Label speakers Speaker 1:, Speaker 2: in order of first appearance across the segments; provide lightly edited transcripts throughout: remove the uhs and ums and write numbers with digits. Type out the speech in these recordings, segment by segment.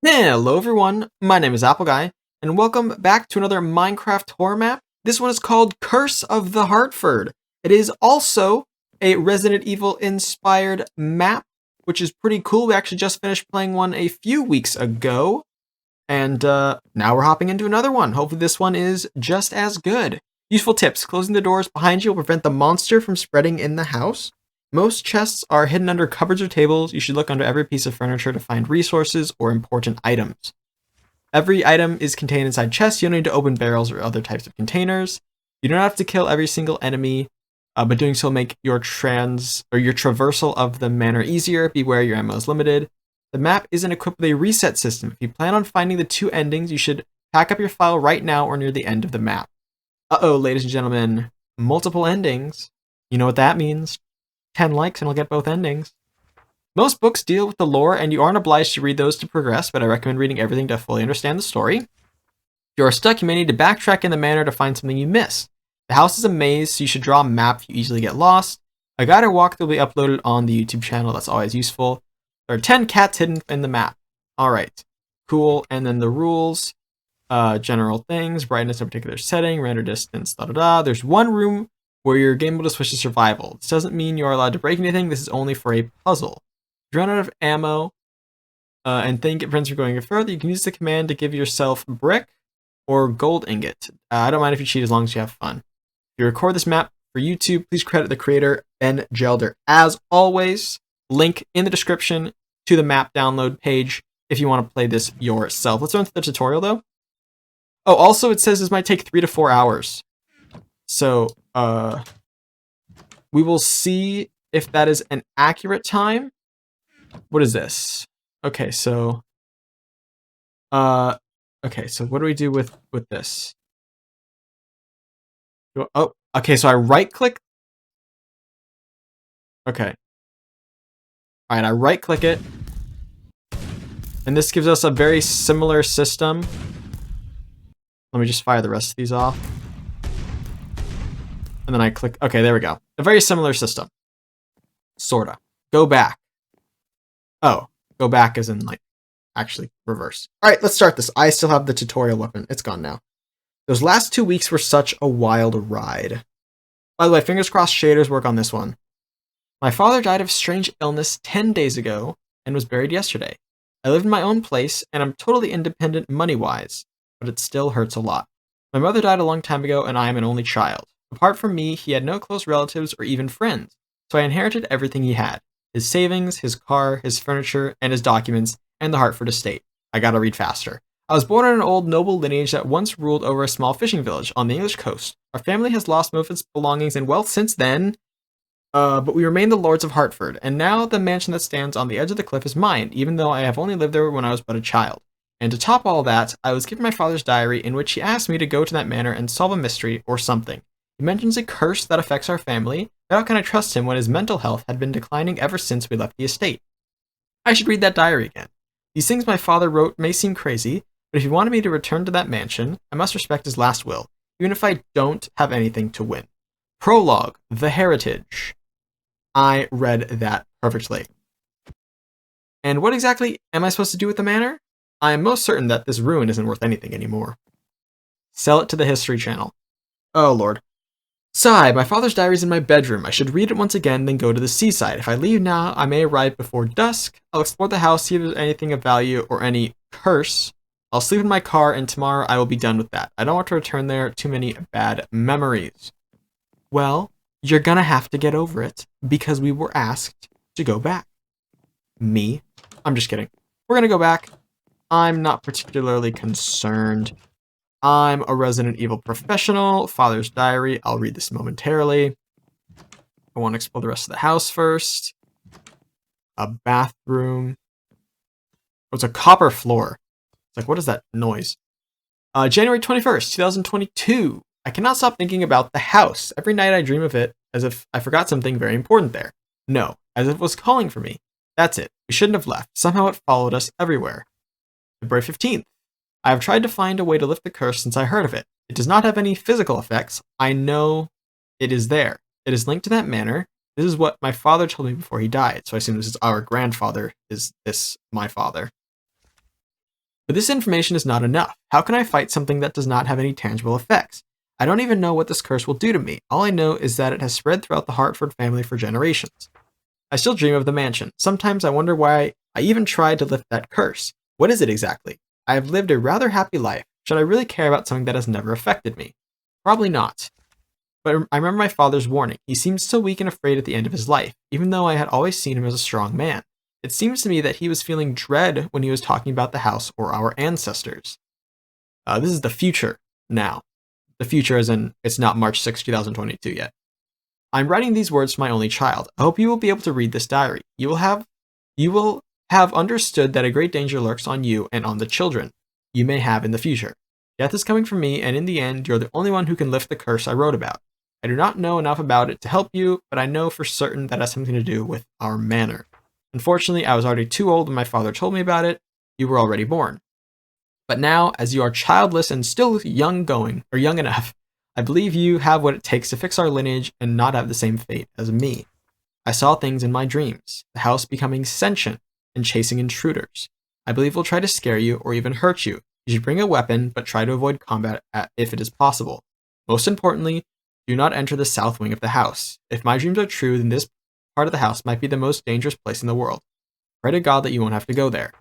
Speaker 1: Hello everyone, my name is Apple Guy, and welcome back to another Minecraft horror map. This one is called Curse of the Hartford. It is also a Resident Evil inspired map, which is pretty cool. We actually just finished playing one a few weeks ago, and now we're hopping into another one. Hopefully this one is just as good. Useful tips: closing the doors behind you will prevent the monster from spreading in the house. Most chests are hidden under cupboards or tables. You should look under every piece of furniture to find resources or important items. Every item is contained inside chests. You don't need to open barrels or other types of containers. You don't have to kill every single enemy, but doing so will make your traversal of the manor easier. Beware, your ammo is limited. The map isn't equipped with a reset system. If you plan on finding the two endings, you should pack up your file right now or near the end of the map. Uh-oh, ladies and gentlemen, multiple endings. You know what that means. 10 likes and I'll get both endings. Most books deal with the lore, and you aren't obliged to read those to progress, but I recommend reading everything to fully understand the story. If you are stuck, you may need to backtrack in the manor to find something you missed. The house is a maze, so you should draw a map if you easily get lost. A guide or walkthrough will be uploaded on the YouTube channel. That's always useful. There are 10 cats hidden in the map. Alright, cool. And then the rules, general things, brightness in a particular setting, render distance, There's one room where your game will just switch to survival. This doesn't mean you are allowed to break anything. This is only for a puzzle. If you run out of ammo and think it prevents you going further, you can use the command to give yourself brick or gold ingot. I don't mind if you cheat as long as you have fun. If you record this map for YouTube, please credit the creator, Ben Gelder. As always, link in the description to the map download page if you want to play this yourself. Let's run through the tutorial though. Oh, also it says this might take 3 to 4 hours. So, we will see if that is an accurate time. What is this? Okay, so what do we do with this? Oh, okay, so I right click. Okay. All right, I right click it. And this gives us a very similar system. Let me just fire the rest of these off. And then I click, okay, there we go. A very similar system. Sorta. Go back. Oh, go back as in like, actually reverse. All right, let's start this. I still have the tutorial weapon. It's gone now. Those last 2 weeks were such a wild ride. By the way, fingers crossed shaders work on this one. My father died of strange illness 10 days ago and was buried yesterday. I live in my own place and I'm totally independent money-wise, but it still hurts a lot. My mother died a long time ago and I am an only child. Apart from me, he had no close relatives or even friends, so I inherited everything he had. His savings, his car, his furniture, and his documents, and the Hartford estate. I gotta read faster. I was born in an old noble lineage that once ruled over a small fishing village on the English coast. Our family has lost most of its belongings and wealth since then, but we remain the lords of Hartford, and now the mansion that stands on the edge of the cliff is mine, even though I have only lived there when I was but a child. And to top all that, I was given my father's diary in which he asked me to go to that manor and solve a mystery or something. He mentions a curse that affects our family, but how can I trust him when his mental health had been declining ever since we left the estate? I should read that diary again. These things my father wrote may seem crazy, but if he wanted me to return to that mansion, I must respect his last will, even if I don't have anything to win. Prologue, The Heritage. I read that perfectly. And what exactly am I supposed to do with the manor? I am most certain that this ruin isn't worth anything anymore. Sell it to the History Channel. Oh lord. Sigh, my father's diary's in my bedroom. I should read it once again, then go to the seaside. If I leave now, I may arrive before dusk. I'll explore the house, see if there's anything of value or any curse. I'll sleep in my car, and tomorrow I will be done with that. I don't want to return there. Too many bad memories. Well, you're gonna have to get over it, because we were asked to go back. Me? I'm just kidding. We're gonna go back. I'm not particularly concerned. I'm a Resident Evil professional. Father's diary. I'll read this momentarily. I want to explore the rest of the house first. A bathroom. Oh, it's a copper floor. It's like, what is that noise? January 21st, 2022. I cannot stop thinking about the house. Every night I dream of it as if I forgot something very important there. No, as if it was calling for me. That's it. We shouldn't have left. Somehow it followed us everywhere. February 15th. I have tried to find a way to lift the curse since I heard of it. It does not have any physical effects. I know it is there. It is linked to that manor. This is what my father told me before he died, so I assume this is our grandfather. Is this my father? But this information is not enough. How can I fight something that does not have any tangible effects? I don't even know what this curse will do to me. All I know is that it has spread throughout the Hartford family for generations. I still dream of the mansion. Sometimes I wonder why I even tried to lift that curse. What is it exactly? I have lived a rather happy life. Should I really care about something that has never affected me? Probably not. But I remember my father's warning. He seemed so weak and afraid at the end of his life, even though I had always seen him as a strong man. It seems to me that he was feeling dread when he was talking about the house or our ancestors. This is the future now. The future as in, it's not March 6, 2022 yet. I'm writing these words for my only child. I hope you will be able to read this diary. You will have understood that a great danger lurks on you and on the children you may have in the future. Death is coming for me, and in the end, you're the only one who can lift the curse I wrote about. I do not know enough about it to help you, but I know for certain that has something to do with our manor. Unfortunately, I was already too old when my father told me about it. You were already born. But now, as you are childless and still young enough, I believe you have what it takes to fix our lineage and not have the same fate as me. I saw things in my dreams, the house becoming sentient and chasing intruders. I believe we'll try to scare you or even hurt you. You should bring a weapon, but try to avoid combat if it is possible. Most importantly, do not enter the south wing of the house. If my dreams are true, then this part of the house might be the most dangerous place in the world. Pray to God that you won't have to go there.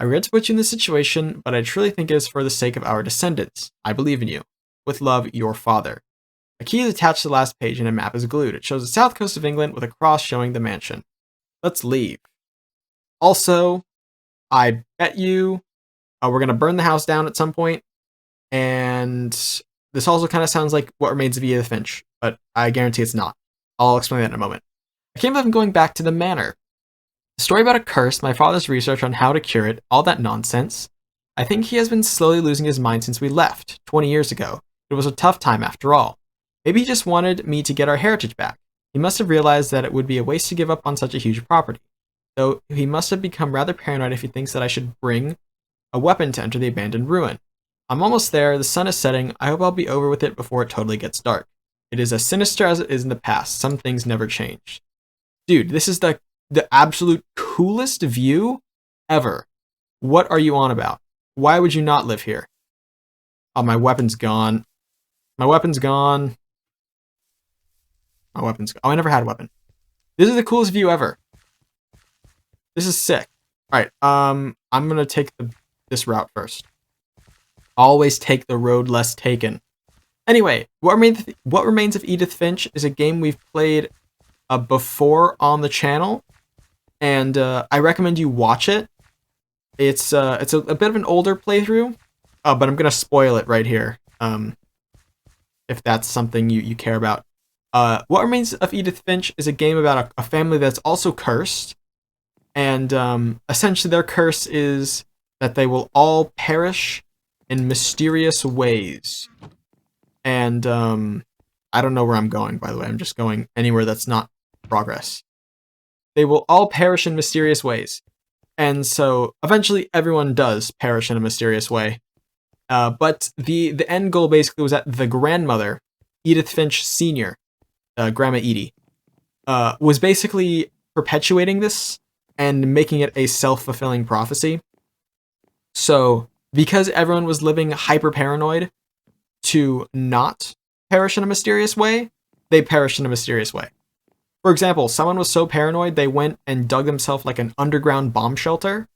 Speaker 1: I regret to put you in this situation, but I truly think it is for the sake of our descendants. I believe in you. With love, your father. A key is attached to the last page and a map is glued. It shows the south coast of England with a cross showing the mansion. Let's leave. Also, I bet you we're going to burn the house down at some point, and this also kind of sounds like What Remains of Edith Finch, but I guarantee it's not. I'll explain that in a moment. I can't believe I'm going back to the manor. The story about a curse, my father's research on how to cure it, all that nonsense. I think he has been slowly losing his mind since we left, 20 years ago. It was a tough time after all. Maybe he just wanted me to get our heritage back. He must have realized that it would be a waste to give up on such a huge property. Though he must have become rather paranoid if he thinks that I should bring a weapon to enter the abandoned ruin. I'm almost there, the sun is setting, I hope I'll be over with it before it totally gets dark. It is as sinister as it is in the past, some things never change. Dude, this is the absolute coolest view ever. What are you on about? Why would you not live here? Oh, my weapon's gone. My weapon's gone. My weapon's gone. Oh, I never had a weapon. This is the coolest view ever. This is sick. Alright, I'm gonna take this route first. Always take the road less taken. Anyway, What Remains of Edith Finch is a game we've played before on the channel, and I recommend you watch it. It's a bit of an older playthrough, but I'm gonna spoil it right here. If that's something you care about. What Remains of Edith Finch is a game about a family that's also cursed, and essentially their curse is that they will all perish in mysterious ways. And I don't know where I'm going, by the way. I'm just going anywhere that's not progress. They will all perish in mysterious ways. And so eventually everyone does perish in a mysterious way. But the end goal basically was that the grandmother, Edith Finch Sr., Grandma Edie, was basically perpetuating this and making it a self-fulfilling prophecy. So because everyone was living hyper-paranoid to not perish in a mysterious way, they perished in a mysterious way. For example, someone was so paranoid they went and dug themselves like an underground bomb shelter,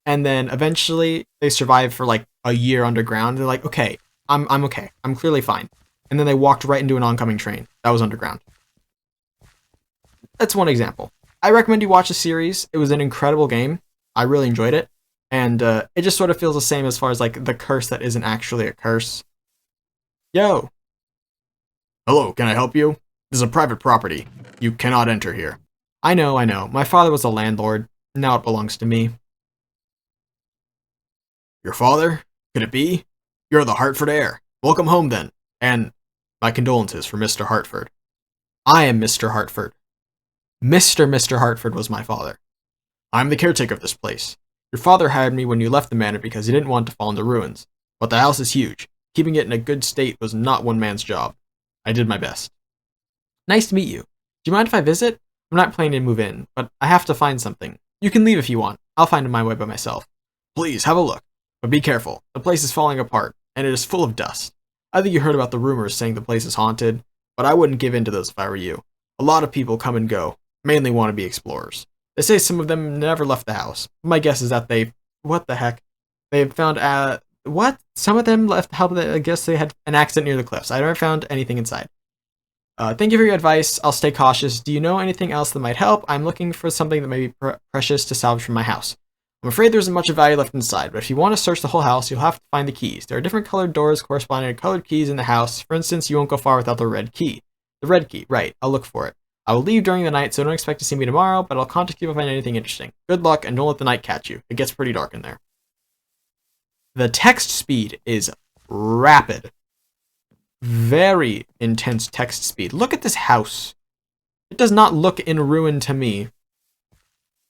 Speaker 1: and then eventually they survived for like a year underground. They're like, okay, I'm okay. I'm clearly fine. And then they walked right into an oncoming train that was underground. That's one example. I recommend you watch the series. It was an incredible game. I really enjoyed it. And it just sort of feels the same as far as like the curse that isn't actually a curse. Yo. Hello, can I help you? This is a private property. You cannot enter here. I know. My father was a landlord. Now it belongs to me. Your father? Could it be? You're the Hartford heir. Welcome home then. And my condolences for Mr. Hartford. I am Mr. Hartford. Mr. Hartford was my father. I'm the caretaker of this place. Your father hired me when you left the manor because he didn't want to fall into ruins. But the house is huge. Keeping it in a good state was not one man's job. I did my best. Nice to meet you. Do you mind if I visit? I'm not planning to move in, but I have to find something. You can leave if you want. I'll find my way by myself. Please, have a look. But be careful, the place is falling apart, and it is full of dust. I think you heard about the rumors saying the place is haunted, but I wouldn't give in to those if I were you. A lot of people come and go, mainly want to be explorers. They say some of them never left the house. My guess is that what the heck? They found, what? Some of them left, I guess they had an accident near the cliffs. I never found anything inside. Thank you for your advice. I'll stay cautious. Do you know anything else that might help? I'm looking for something that may be precious to salvage from my house. I'm afraid there isn't much of value left inside, but if you want to search the whole house, you'll have to find the keys. There are different colored doors corresponding to colored keys in the house. For instance, you won't go far without the red key. The red key, right. I'll look for it. I will leave during the night, so don't expect to see me tomorrow, but I'll contact you if I find anything interesting. Good luck, and don't let the night catch you. It gets pretty dark in there. The text speed is rapid. Very intense text speed. Look at this house. It does not look in ruin to me.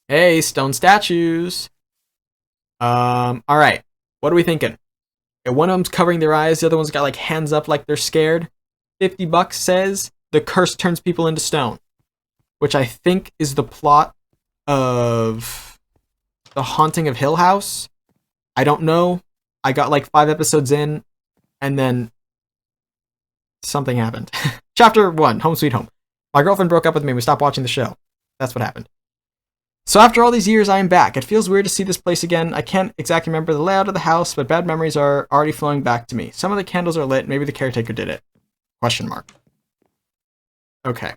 Speaker 1: Hey, stone statues. Alright. What are we thinking? One of them's covering their eyes, the other one's got like hands up like they're scared. $50 says the curse turns people into stone, which I think is the plot of The Haunting of Hill House. I don't know. I got like 5 episodes in, and then something happened. Chapter 1, Home Sweet Home. My girlfriend broke up with me and we stopped watching the show. That's what happened. So after all these years, I am back. It feels weird to see this place again. I can't exactly remember the layout of the house, but bad memories are already flowing back to me. Some of the candles are lit. Maybe the caretaker did it. Question mark. Okay.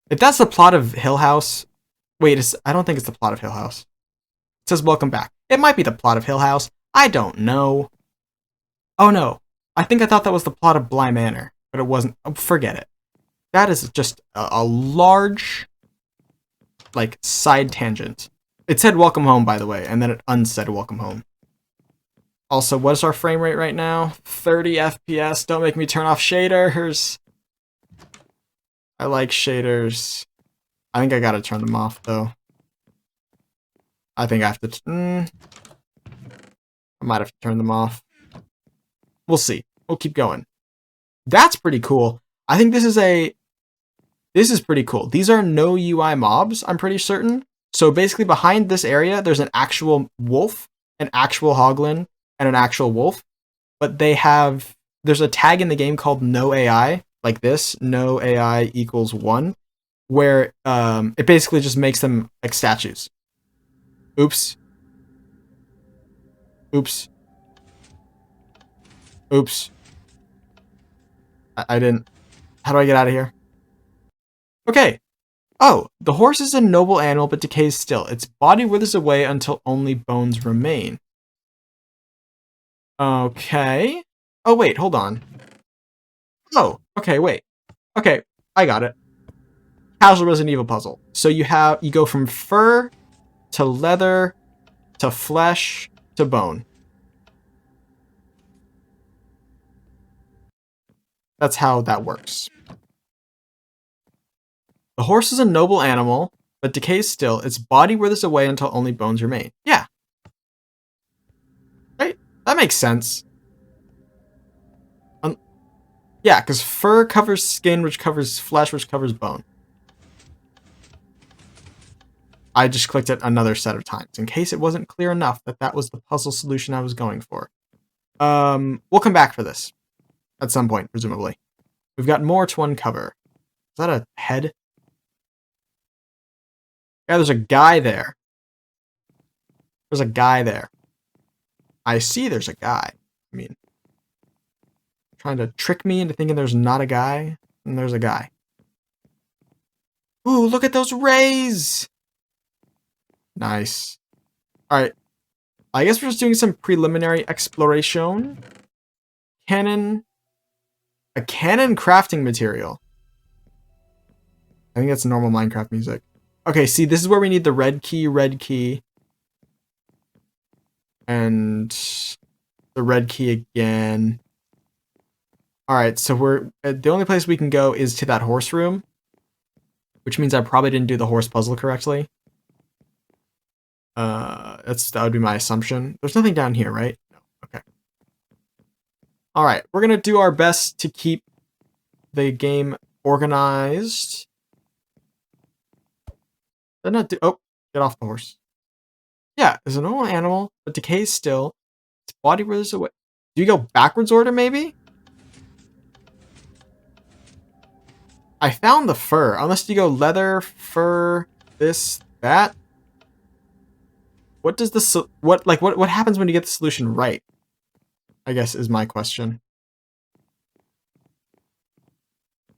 Speaker 1: If that's the plot of Hill House... Wait, I don't think it's the plot of Hill House. It says welcome back. It might be the plot of Hill House. I don't know. Oh no. I thought that was the plot of Bly Manor, but it wasn't. Oh, forget it. That is just a large... like, side tangent. It said welcome home, by the way, and then it unsaid welcome home. Also, what is our frame rate right now? 30 FPS. Don't make me turn off shaders. I like shaders. I think I gotta turn them off, though. I think I have to... I might have to turn them off. We'll see. We'll keep going. That's pretty cool. I think this is pretty cool. These are no UI mobs, I'm pretty certain. So basically behind this area, there's an actual wolf, an actual hoglin, and an actual wolf. But there's a tag in the game called no AI, like this, no AI equals 1, where it basically just makes them like statues. Oops. Oops. Oops. I didn't... How do I get out of here? Okay. Oh, the horse is a noble animal but decays still. Its body withers away until only bones remain. Okay. Oh, wait, hold on. Oh, okay, wait. Okay, I got it. Casual Resident Evil puzzle. So you go from fur to leather to flesh to bone. That's how that works. The horse is a noble animal, but decays still. Its body withers away until only bones remain. Yeah. Right? That makes sense. Yeah, because fur covers skin, which covers flesh, which covers bone. I just clicked it another set of times, in case it wasn't clear enough that that was the puzzle solution I was going for. We'll come back for this. At some point, presumably. We've got more to uncover. Is that a head? Yeah, there's a guy there. There's a guy there. I see there's a guy. I mean, trying to trick me into thinking there's not a guy, and there's a guy. Ooh, look at those rays! Nice. Alright. I guess we're just doing some preliminary exploration. A cannon crafting material. I think that's normal Minecraft music. Okay, see, this is where we need the red key, and the red key again. Alright, so we're the only place we can go is to that horse room, which means I probably didn't do the horse puzzle correctly. That would be my assumption. There's nothing down here, right? No. Okay. Alright, we're gonna do our best to keep the game organized. Oh, get off the horse. Yeah, it's a normal animal, but decays still. Its body withers away. Do you go backwards order, maybe? I found the fur. Unless you go leather, fur, this, that. What does the what happens when you get the solution right? I guess is my question.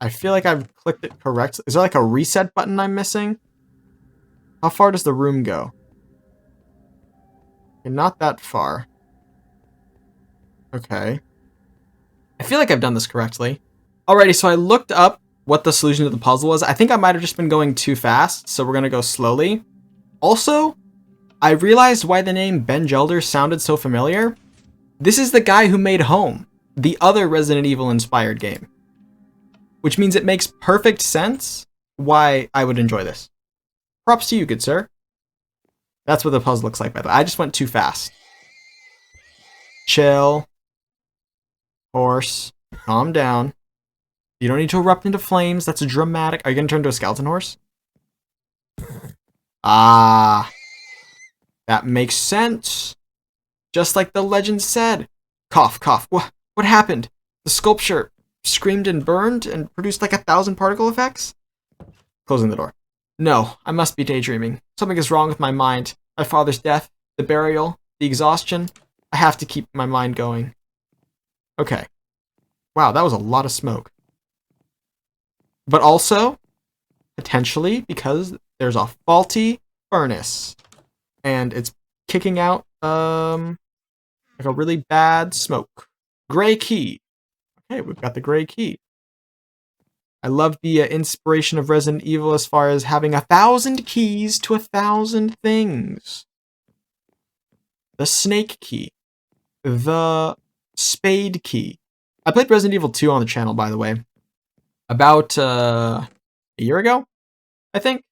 Speaker 1: I feel like I've clicked it correctly. Is there like a reset button I'm missing? How far does the room go? Okay, not that far. Okay. I feel like I've done this correctly. Alrighty, so I looked up what the solution to the puzzle was. I think I might have just been going too fast, so we're going to go slowly. Also, I realized why the name Ben Gelder sounded so familiar. This is the guy who made Home, the other Resident Evil inspired game. Which means it makes perfect sense why I would enjoy this. Props to you, good sir. That's what the puzzle looks like, by the way. I just went too fast. Chill. Horse. Calm down. You don't need to erupt into flames. That's dramatic. Are you going to turn into a skeleton horse? Ah. That makes sense. Just like the legend said. Cough, cough. What happened? The sculpture screamed and burned and produced like 1,000 particle effects? Closing the door. No, I must be daydreaming. Something is wrong with my mind. My father's death, the burial, the exhaustion. I have to keep my mind going. Okay. Wow, that was a lot of smoke. But also, potentially, because there's a faulty furnace. And it's kicking out, like a really bad smoke. Gray key. Okay, we've got the gray key. I love the inspiration of Resident Evil as far as having 1,000 keys to 1,000 things. The snake key. The spade key. I played Resident Evil 2 on the channel, by the way. About a year ago, I think.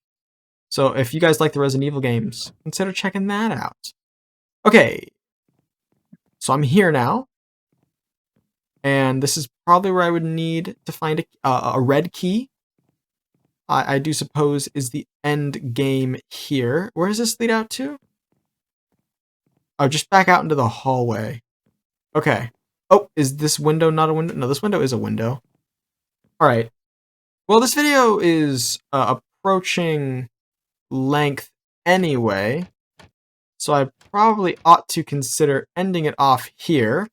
Speaker 1: So if you guys like the Resident Evil games, consider checking that out. Okay. So I'm here now. And this is probably where I would need to find a red key. I do suppose is the end game here. Where does this lead out to? Oh, just back out into the hallway. Okay. Oh, is this window not a window? No, this window is a window. All right. Well, this video is approaching length anyway. So I probably ought to consider ending it off here.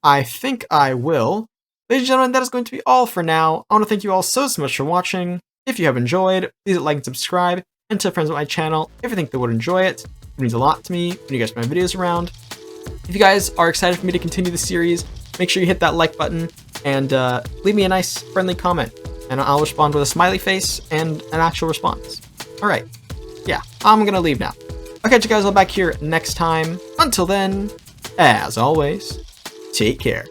Speaker 1: I think I will. Ladies and gentlemen, that is going to be all for now. I want to thank you all so much for watching. If you have enjoyed, please like and subscribe, and tell friends about my channel if you think they would enjoy it. It means a lot to me when you guys put my videos around. If you guys are excited for me to continue the series, make sure you hit that like button and leave me a nice, friendly comment. And I'll respond with a smiley face and an actual response. Alright. Yeah, I'm gonna leave now. I'll catch you guys all back here next time. Until then, as always, take care.